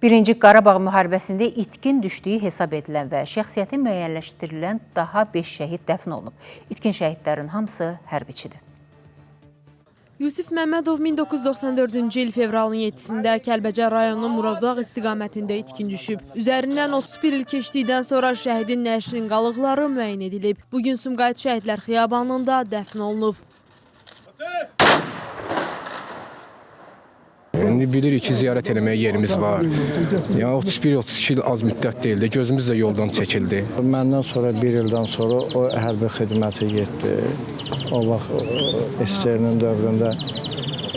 Birinci Qarabağ müharibəsində itkin düşdüyü hesab edilən və şəxsiyyəti müəyyənləşdirilən daha 5 şəhid dəfn olunub. İtkin şəhidlərin hamısı hərbiçidir. Yusif Məmmədov 1994-cü il fevralın 7-sində Kəlbəcər rayonunun Murovdağ istiqamətində itkin düşüb. Üzərindən 31 il keçdikdən sonra şəhidin nəşinin qalıqları müəyyən edilib. Bugün Sumqayıt Şəhidlər Xiyabanında dəfn olunub. İndi bilirik ki, ziyarət eləməyə yerimiz var. 31-32 il az müddət deyildi. Gözümüz də yoldan çəkildi. Məndən sonra bir ildən sonra o hərbi xidmətə getdi. O vaxt SSR-nin dövründə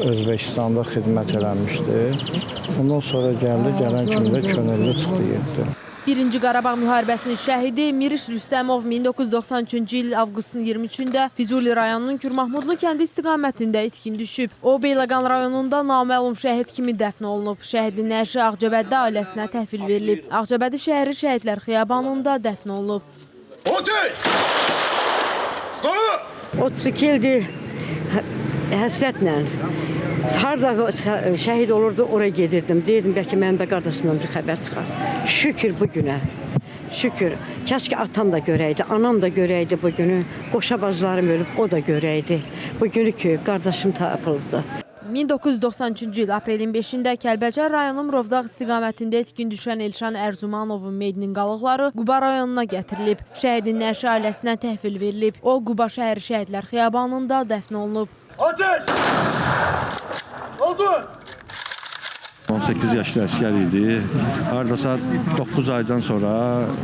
Özbəkistanda xidmət eləmişdi. Ondan sonra gəldi, gələn kimi də könüllü çıxdı getdi. Birinci Qarabağ müharibəsinin şəhidi Miriş Rüstəmov 1993-cü il avqustun 23-də Füzuli rayonunun Kürmahmudlu kəndi istiqamətində itkin düşüb. O, Beyləqan rayonunda naməlum şəhid kimi dəfn olunub. Şəhidin nəşi Ağcabədi ailəsinə təhvil verilib. Ağcabədi şəhəri Şəhidlər Xiyabanında dəfn olunub. 32 ildir həsrətlə. Harada şəhid olurdu, oraya gedirdim. Deyirdim, bəlkə mənim də qardaşımdan bir xəbər çıxar. Şükür bu günə, şükür. Kəşki atam da görəydi, anam da görəydi bu günü. Qoşa bacılarım ölüb, o da görəydi. Bu günü ki, qardaşım tapıldı. 1993-cü il aprelin 5-də Kəlbəcər rayonu Murovdağ istiqamətində itkin düşən Elşan Ərzumanovun meyidinin qalıqları Quba rayonuna gətirilib. Şəhidin nəşi ailəsinə təhvil verilib. O, Quba şəhəri Şəhidlər Xiyabanında dəfn olunub. Ateş! Oldu! 18 yaşlı əskər idi. Hardasa 9 aydan sonra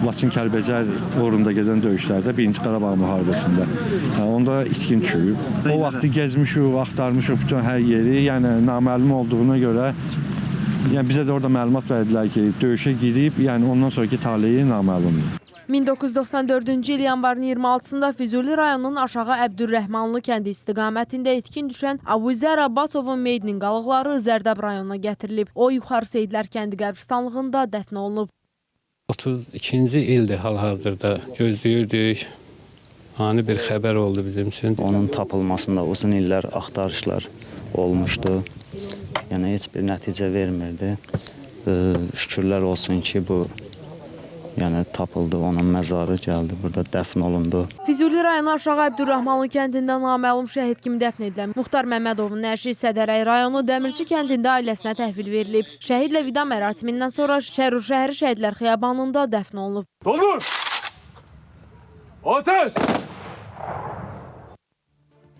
Laçın Kəlbəcər uğrunda gedən döyüşlərdə 1-ci Qarabağ müharibəsində. Onda itkin düşüb. O vaxtı gezmişik, axtarmışıq bütün hər yeri. Yəni naməlum olduğuna görə bizə də orada məlumat verdilər ki, döyüşə girib, yəni ondan sonraki taleyi naməlumdur. 1994-cü il yanvarın 26-sında Füzuli rayonunun Aşağı Əbdürrəhmanlı kəndi istiqamətində itkin düşən Abuzər Abbasovun meyidinin qalıqları Zərdəb rayonuna gətirilib. O, Yuxarı Seyidlər kəndi qəbristanlığında dəfn olunub. 32-ci ildir hal-hazırda gözləyirdik. Ani bir xəbər oldu bizim üçün. Onun tapılmasında uzun illər axtarışlar olmuşdu. Yəni, heç bir nəticə vermirdi. Şükürlər olsun ki, bu tapıldı, onun məzarı gəldi, burada dəfn olundu. Füzuli rayonu Aşağı Əbdürrəhmanlı kəndində naməlum şəhid kimi dəfn edilən Muxtar Məmmədovun nəşi Sədərəy rayonu Dəmirçi kəndində ailəsinə təhvil verilib. Şəhidlə vida mərasimindən sonra Şərur şəhəri Şəhidlər Xiyabanında dəfn olunub. Doldur! Ateş!